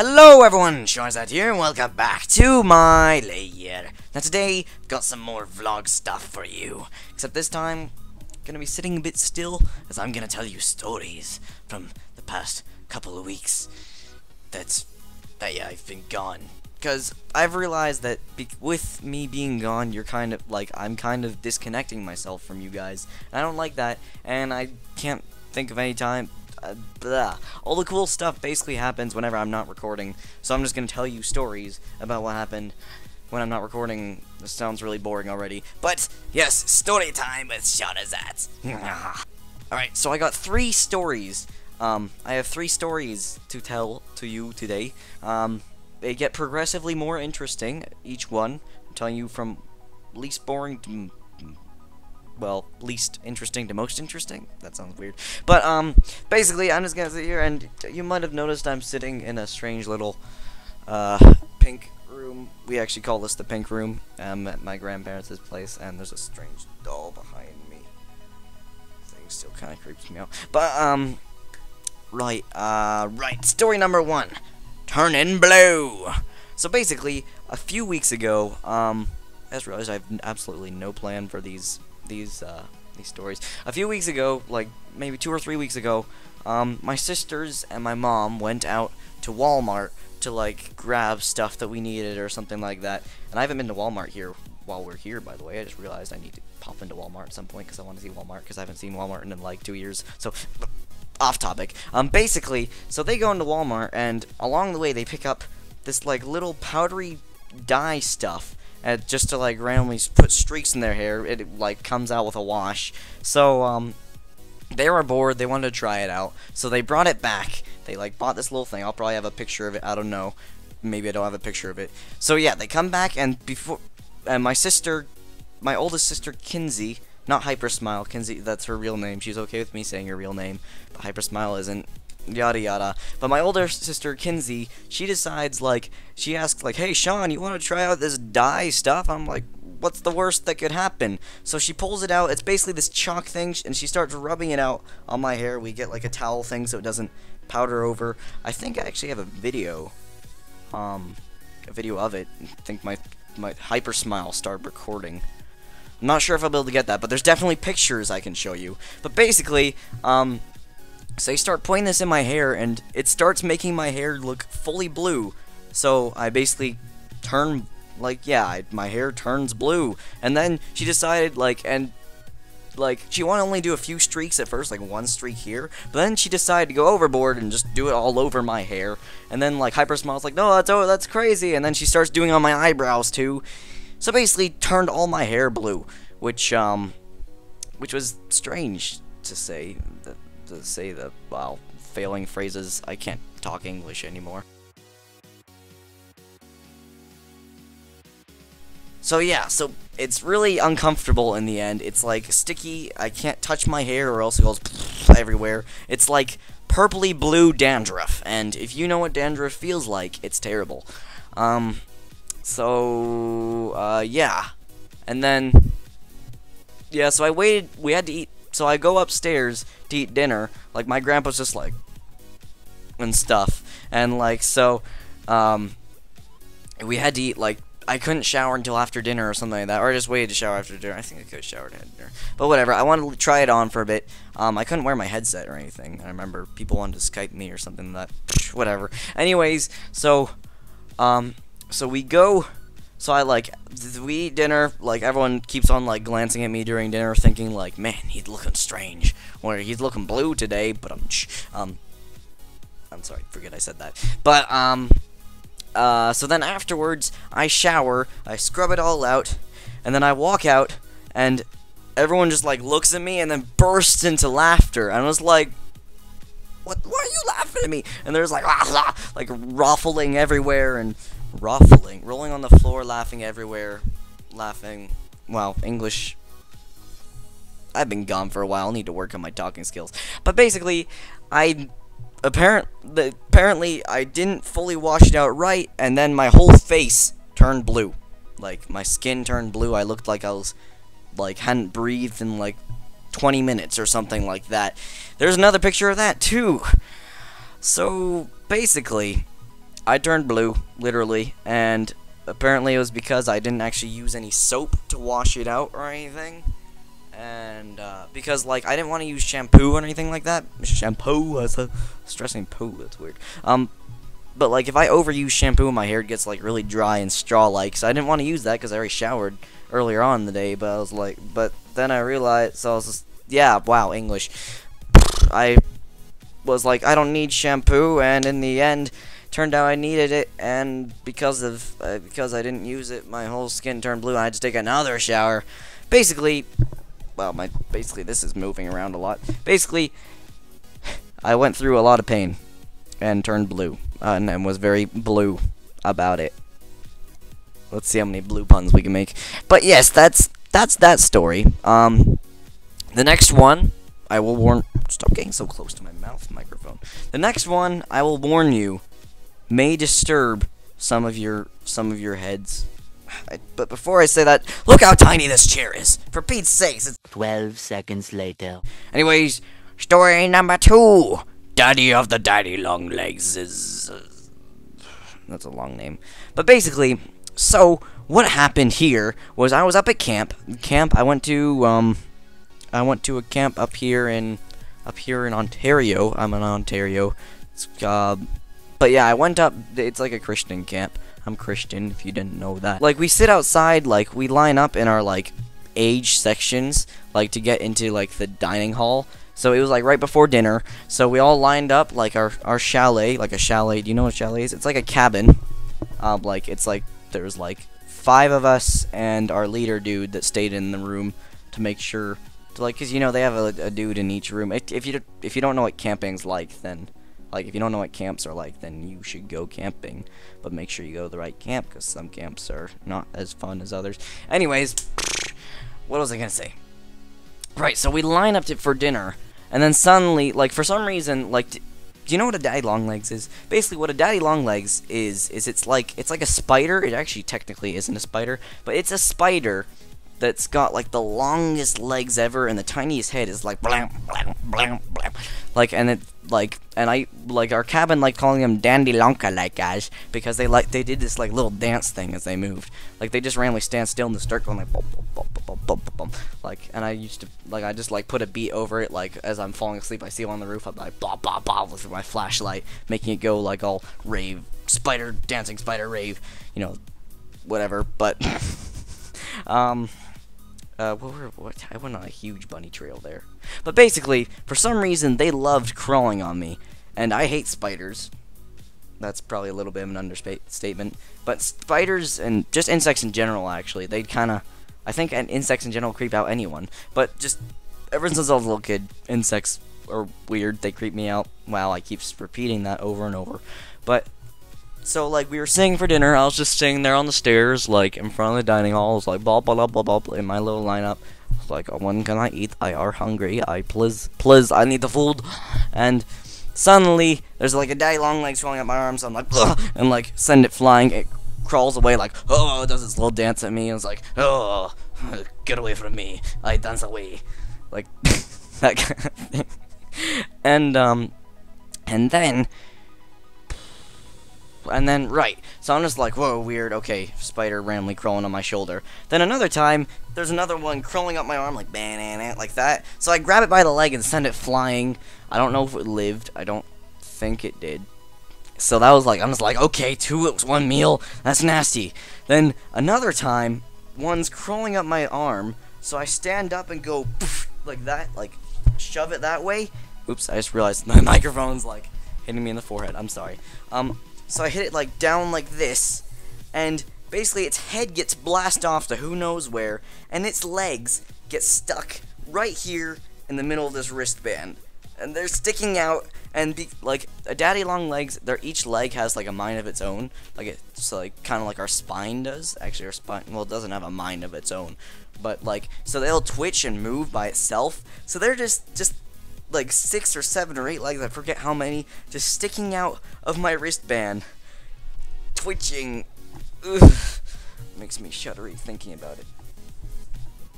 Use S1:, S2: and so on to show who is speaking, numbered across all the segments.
S1: Hello everyone, Seanerzat here, and welcome back to my lair. Now today, got some more vlog stuff for you. Except this time, gonna be sitting a bit still, as I'm gonna tell you stories from the past couple of weeks that I've been gone. Because I've realized that with me being gone, you're kind of, I'm kind of disconnecting myself from you guys. And I don't like that, and I can't think of any time. All the cool stuff basically happens whenever I'm not recording, so I'm just gonna tell you stories about what happened when I'm not recording. This sounds really boring already, but yes, story time with Seanerzat. Alright, so I got 3 stories. I have 3 stories to tell to you today. They get progressively more interesting, each one. I'm telling you from least boring to well, least interesting to most interesting. That sounds weird. But, basically, I'm just gonna sit here, and you might have noticed I'm sitting in a strange little, pink room. We actually call this the pink room. I'm at my grandparents' place, and there's a strange doll behind me. Thing still kind of creeps me out. But, right. Story number 1. Turning blue. So, basically, a few weeks ago, I just realized I have absolutely no plan for these stories. A few weeks ago, like maybe 2 or 3 weeks ago, my sisters and my mom went out to Walmart to like grab stuff that we needed or something like that. And I haven't been to Walmart here while we're here, by the way. I just realized I need to pop into Walmart at some point because I want to see Walmart, because I haven't seen Walmart in like 2 years. So, off topic. Basically, so they go into Walmart, and along the way they pick up this like little powdery dye stuff. Just to like randomly put streaks in their hair. It like comes out with a wash. So they were bored, they wanted to try it out, so they brought it back. They like bought this little thing. I'll probably have a picture of it, I don't know, maybe I don't have a picture of it. So yeah, they come back, and my oldest sister Kinsey, not Hypersmile, Kinsey, that's her real name, she's okay with me saying her real name, but Hypersmile isn't. Yada yada. But my older sister Kinsey, she decides, like, she asks, like, hey Sean, you want to try out this dye stuff? I'm like, what's the worst that could happen? So she pulls it out. It's basically this chalk thing, and she starts rubbing it out on my hair. We get like a towel thing so it doesn't powder over. I think I actually have a video of it. I think my Hypersmile started recording. I'm not sure if I'll be able to get that, but there's definitely pictures I can show you. But basically, so I start putting this in my hair, and it starts making my hair look fully blue. So I basically turn, like, yeah, my hair turns blue. And then she decided, she wanted to only do a few streaks at first, like 1 streak here. But then she decided to go overboard and just do it all over my hair. And then, like, Hypersmile's like, no, that's crazy. And then she starts doing it on my eyebrows, too. So basically turned all my hair blue, which was strange to say. Wow, failing phrases. I can't talk English anymore. So yeah, so it's really uncomfortable in the end. It's like sticky. I can't touch my hair or else it goes everywhere. It's like purpley blue dandruff, and if you know what dandruff feels like, it's terrible. Yeah. And then, yeah, so I waited. We had to eat. So I go upstairs to eat dinner, like my grandpa's just like, and stuff, and like, so, we had to eat, like, I couldn't shower until after dinner or something like that, or I just waited to shower after dinner. I think I could have showered at dinner, but whatever, I wanted to try it on for a bit. I couldn't wear my headset or anything. I remember people wanted to Skype me or something like that, whatever. Anyways, so we go. So we eat dinner, like, everyone keeps on, like, glancing at me during dinner, thinking, like, man, he's looking strange, or he's looking blue today, but I'm sorry, forget I said that, but, so then afterwards, I shower, I scrub it all out, and then I walk out, and everyone just, like, looks at me, and then bursts into laughter, and I was like, why are you laughing at me? And there's, like, like, ruffling everywhere, and rolling on the floor, laughing everywhere, wow, English, I've been gone for a while, I need to work on my talking skills, but basically, apparently, I didn't fully wash it out right, and then my whole face turned blue, like, my skin turned blue. I looked like I was, like, hadn't breathed in, like, 20 minutes or something like that. There's another picture of that, too. So, basically, I turned blue, literally, and apparently it was because I didn't actually use any soap to wash it out or anything. And because like I didn't want to use shampoo or anything like that. Shampoo, as a stressing poo, that's weird. But like if I overuse shampoo, my hair gets like really dry and straw-like. So I didn't want to use that because I already showered earlier on in the day. But I was like, but then I realized, so I was just, yeah, wow, English. I was like, I don't need shampoo, and in the end, turned out I needed it, and because I didn't use it, my whole skin turned blue, and I had to take another shower. Basically, well, basically this is moving around a lot. Basically, I went through a lot of pain and turned blue, and was very blue about it. Let's see how many blue puns we can make. But yes, that's that story. The next one, I will warn. Stop getting so close to my mouth microphone. The next one, I will warn you, may disturb some of your heads. But before I say that, look how tiny this chair is. For Pete's sakes, it's
S2: 12 seconds later.
S1: Anyways, story number 2. Daddy of the Daddy Long Legs is... that's a long name. But basically, so, what happened here was I was up at camp. I went to a camp up here in Ontario. I'm in Ontario. But yeah, I went up. It's like a Christian camp. I'm Christian, if you didn't know that. Like, we sit outside, like, we line up in our, like, age sections, like, to get into, like, the dining hall. So it was, like, right before dinner. So we all lined up, like, our chalet, like a chalet. Do you know what a chalet is? It's like a cabin. Like, it's, like, there's, like, 5 of us and our leader dude that stayed in the room to make sure, like, because, you know, they have a dude in each room. If you don't know what camping's like, then... Like, if you don't know what camps are like, then you should go camping. But make sure you go to the right camp, because some camps are not as fun as others. Anyways, what was I going to say? Right, so we line up for dinner, and then suddenly, like, for some reason, like, do you know what a daddy long legs is? Basically, what a daddy long legs is it's like a spider. It actually technically isn't a spider, but it's a spider that's got, like, the longest legs ever, and the tiniest head is, like, blam, blam, blam, blam. Like, and it, like, and I, like, our cabin, like, calling them dandylonka, like, guys, because they did this, like, little dance thing as they moved. Like, they just randomly stand still and just start going, like, bum, bum, bum, bum, bum, bum, bum. Like, and I used to, like, I just, like, put a beat over it, like, as I'm falling asleep, I see it on the roof, I'm like, blah, blah, blah, with my flashlight, making it go, like, all rave, dancing spider rave, you know, whatever, but, I went on a huge bunny trail there. But basically, for some reason, they loved crawling on me. And I hate spiders. That's probably a little bit of an understatement. But spiders, and just insects in general, actually, they'd kind of... I think insects in general creep out anyone. But just, ever since I was a little kid, insects are weird. They creep me out. Wow, I keep repeating that over and over. But... So, like, we were sitting for dinner, I was just sitting there on the stairs, like, in front of the dining hall, I was like, blah, blah, blah, blah, blah, in my little lineup. I was like, oh, when can I eat? I are hungry, please, I need the food. And suddenly, there's, like, a daddy long legs crawling up my arms, so I'm like, ugh, and, like, send it flying, it crawls away, like, oh, it does its little dance at me, and it's like, oh, get away from me, I dance away. Like, that kind of thing. And then, right, so I'm just like, whoa, weird, okay, spider randomly crawling on my shoulder. Then another time, there's another one crawling up my arm, like, banana, like that. So I grab it by the leg and send it flying. I don't know if it lived. I don't think it did. So that was like, I'm just like, okay, 2 it was 1 meal. That's nasty. Then another time, one's crawling up my arm, so I stand up and go, poof, like that, like, shove it that way. Oops, I just realized my microphone's, like, hitting me in the forehead. I'm sorry. So I hit it, like, down like this, and basically its head gets blasted off to who knows where, and its legs get stuck right here in the middle of this wristband. And they're sticking out, and, like, a daddy long legs, each leg has, like, a mind of its own. Like, it's, like, kind of like our spine does. Actually, our spine, well, it doesn't have a mind of its own. But, like, so they'll twitch and move by itself. So they're just like 6 or 7 or 8 legs, I forget how many, just sticking out of my wristband, twitching. Ugh. Makes me shuddery thinking about it.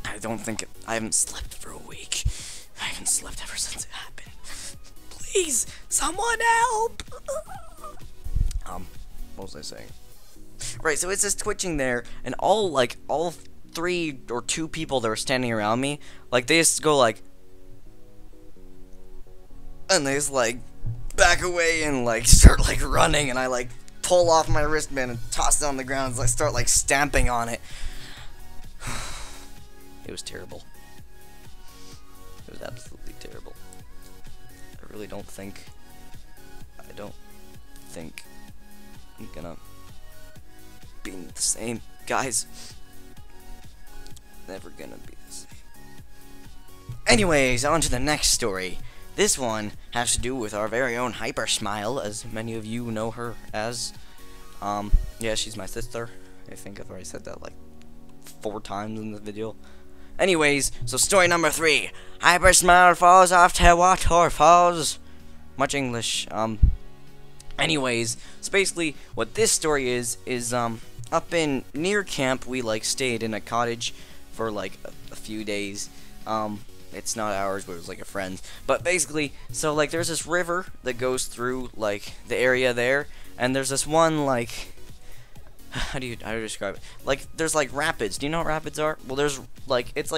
S1: I haven't slept for a week. I haven't slept ever since it happened. Please, someone help! What was I saying? Right, so it's just twitching there, and all 3 or 2 people that were standing around me, like, they just go, like, and they just, like, back away and, like, start, like, running, and I, like, pull off my wristband and toss it on the ground and, like, start, like, stamping on it. It was terrible. It was absolutely terrible. I don't think I'm gonna be the same, guys. Never gonna be the same. Anyways, on to the next story. This one has to do with our very own Hypersmile, as many of you know her as. Yeah, she's my sister. I think I've already said that like 4 times in the video. Anyways, so story number 3. Hypersmile Falls off to Waterfalls. Much English. Anyways, so basically what this story is up in near camp, we like stayed in a cottage for like a few days. It's not ours, but it was like a friend's. But basically, so like there's this river that goes through like the area there, and there's this one like how do you describe it? Like there's like rapids. Do you know what rapids are? Well, there's like it's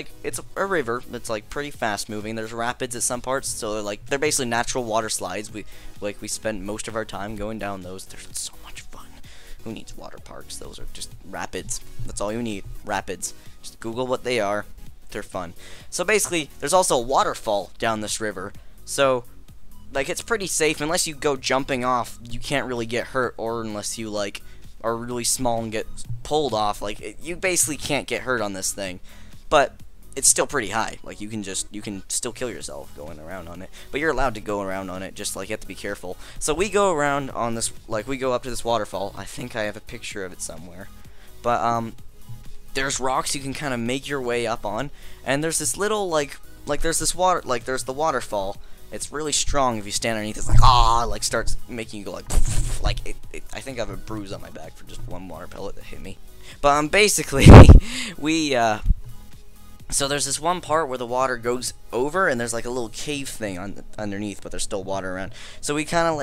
S1: a river that's like pretty fast moving. There's rapids at some parts, so they're basically natural water slides. We spent most of our time going down those. They're so much fun. Who needs water parks? Those are just rapids. That's all you need. Rapids. Just Google what they are. They're fun. So basically, there's also a waterfall down this river. So like it's pretty safe unless you go jumping off. You can't really get hurt, or unless you like are really small and get pulled off. Like you basically can't get hurt on this thing, but it's still pretty high. Like you can still kill yourself going around on it, but you're allowed to go around on it. Just like you have to be careful. So we go around on this, like we go up to this waterfall. I think I have a picture of it somewhere, but there's rocks you can kind of make your way up on, and there's this little like there's this water, like there's the waterfall. It's really strong if you stand underneath. It's like like starts making you go like I think I have a bruise on my back for just one water pellet that hit me. But basically we so there's this one part where the water goes over, and there's like a little cave thing underneath, but there's still water around. So we kind of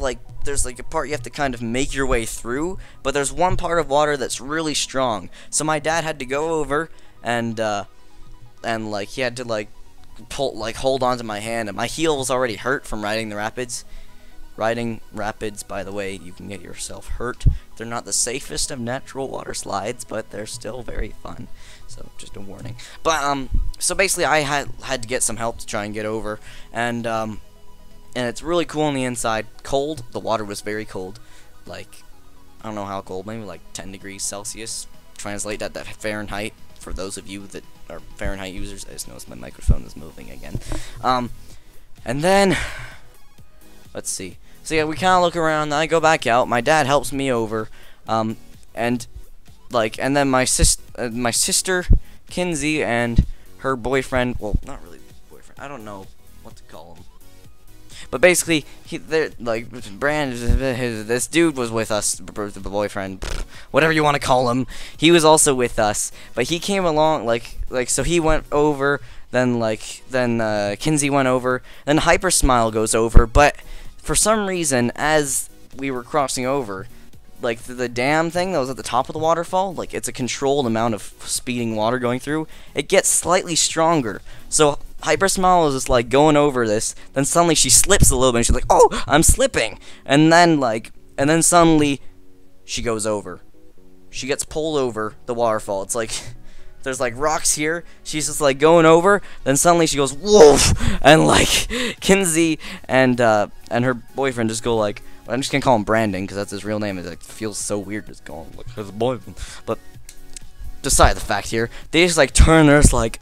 S1: like there's like a part you have to kind of make your way through, but there's one part of water that's really strong. So my dad had to go over and like he had to like hold on to my hand, and my heel was already hurt from riding the rapids. Riding rapids, by the way, you can get yourself hurt. They're not the safest of natural water slides, but they're still very fun. So just a warning. But so basically, I had to get some help to try and get over, and it's really cool on the inside. Cold. The water was very cold. Like I don't know how cold, maybe like 10 degrees Celsius. Translate that Fahrenheit for those of you that are Fahrenheit users. I just noticed my microphone is moving again. And then let's see. So yeah, we kind of look around, then I go back out. My dad helps me over, and then my sister Kinsey and her boyfriend. Well, not really boyfriend. I don't know what to call him. But basically, this dude was with us, the boyfriend, whatever you want to call him. He was also with us, but he came along, so he went over, then Kinsey went over, then Hypersmile goes over, but for some reason, as we were crossing over, like the dam thing that was at the top of the waterfall, like it's a controlled amount of speeding water going through, it gets slightly stronger. So Hypersmile was just like going over this, then suddenly she slips a little bit, and she's like, "Oh, I'm slipping," and then suddenly she goes over. She gets pulled over the waterfall. It's like there's like rocks here. She's just like going over, then suddenly she goes woof, and like Kinsey and her boyfriend just go like, I'm just gonna call him Brandon because that's his real name. It like feels so weird just calling him like his boyfriend. But beside the fact here, they just like turn. There's like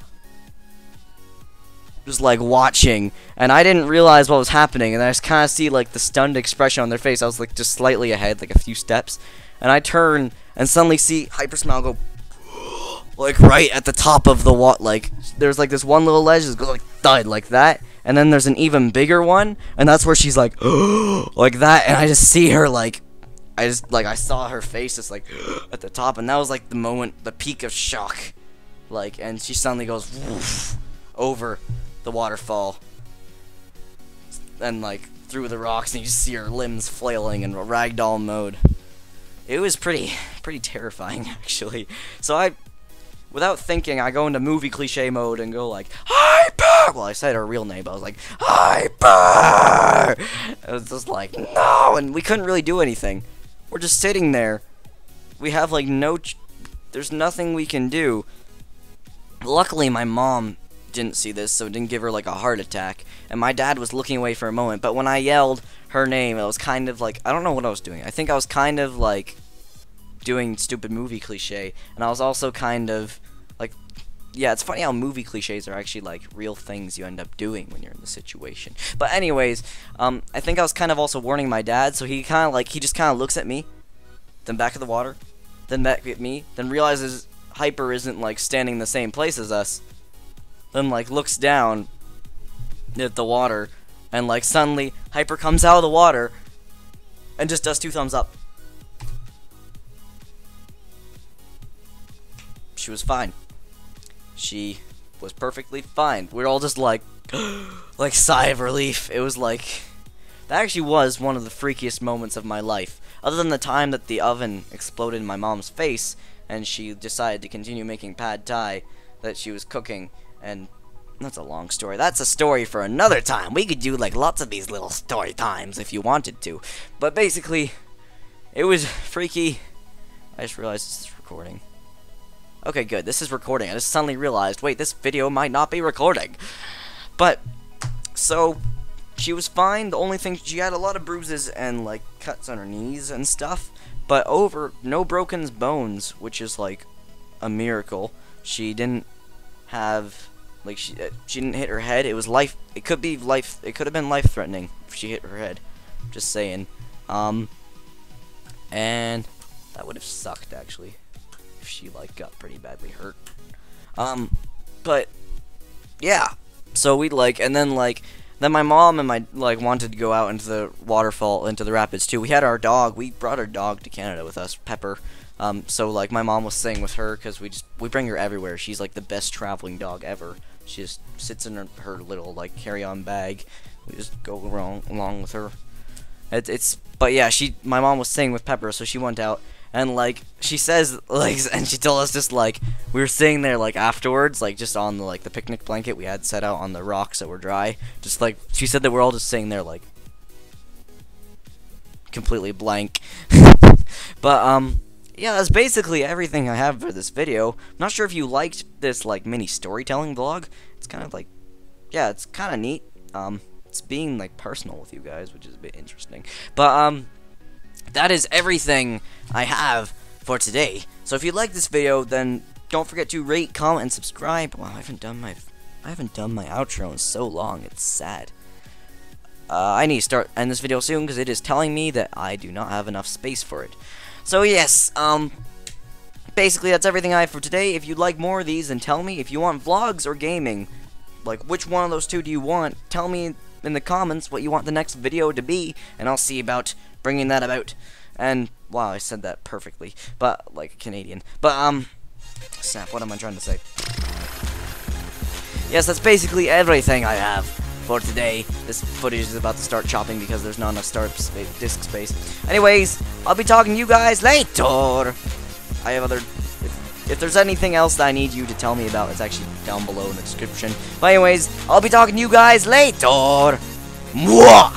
S1: just like watching, and I didn't realize what was happening, and I just kind of see like the stunned expression on their face. I was like just slightly ahead, like a few steps, and I turn and suddenly see Hypersmile go like right at the top of the like there's like this one little ledge that goes like thud like that, and then there's an even bigger one, and that's where she's like like that, and I just see her like I saw her face just like at the top, and that was like the moment, the peak of shock, like, and she suddenly goes woof, over the waterfall and like through the rocks, and you just see her limbs flailing in ragdoll mode. it was pretty terrifying, actually. So without thinking, I go into movie cliche mode and go like, Hyper! Well, I said her real name, but I was like, Hyper! It was just like, no! And we couldn't really do anything. We're just sitting there. We have like there's nothing we can do. Luckily, my mom didn't see this, so it didn't give her like a heart attack. And my dad was looking away for a moment, but when I yelled her name, it was kind of like, I don't know what I was doing. I think I was kind of like doing stupid movie cliche, and I was also kind of like, yeah, it's funny how movie cliches are actually like real things you end up doing when you're in the situation. But anyways, I think I was kind of also warning my dad, so he just kind of looks at me, then back at the water, then back at me, then realizes Hyper isn't like standing in the same place as us, then like looks down at the water, and like suddenly Hyper comes out of the water and just does 2 thumbs up. She was fine. She was perfectly fine. We're all just like like sigh of relief. It was like, that actually was one of the freakiest moments of my life. Other than the time that the oven exploded in my mom's face and she decided to continue making pad thai that she was cooking, and that's a long story. That's a story for another time. We could do like lots of these little story times if you wanted to. But basically, it was freaky. I just realized this is recording. Okay, good. This is recording. I just suddenly realized, wait, this video might not be recording. But, so, she was fine. The only thing, she had a lot of bruises and, like, cuts on her knees and stuff. But no broken bones, which is, like, a miracle. She didn't have, like, she didn't hit her head. It was it could have been life-threatening if she hit her head. Just saying. And that would have sucked, actually. She like got pretty badly hurt. But yeah, so we and then my mom and my wanted to go out into the waterfall, into the rapids too. We had our dog. We brought our dog to Canada with us, Pepper. So like my mom was staying with her because we bring her everywhere. She's like the best traveling dog ever. She just sits in her little like carry-on bag. We just go along with her. But yeah, my mom was staying with Pepper, so she went out. And like she says, and she told us just we were sitting there afterwards, just on the the picnic blanket we had set out on the rocks that were dry. Just she said that we're all just sitting there completely blank. But yeah, that's basically everything I have for this video. I'm not sure if you liked this mini storytelling vlog. It's kind of yeah, it's kind of neat. It's being personal with you guys, which is a bit interesting. But that is everything I have for today. So if you like this video, then don't forget to rate, comment, and subscribe. Wow, I haven't done my outro in so long. It's sad. I need to end this video soon because it is telling me that I do not have enough space for it. So yes, basically that's everything I have for today. If you'd like more of these, then tell me. If you want vlogs or gaming, which one of those two do you want? Tell me in the comments what you want the next video to be, and I'll see about bringing that about. And wow, I said that perfectly, but like a Canadian. But snap, what am I trying to say? Yes, that's basically everything I have for today. This footage is about to start chopping because there's not enough disk space. Anyways, I'll be talking to you guys later. I have if there's anything else that I need you to tell me about, it's actually down below in the description. But anyways, I'll be talking to you guys later. Mwah!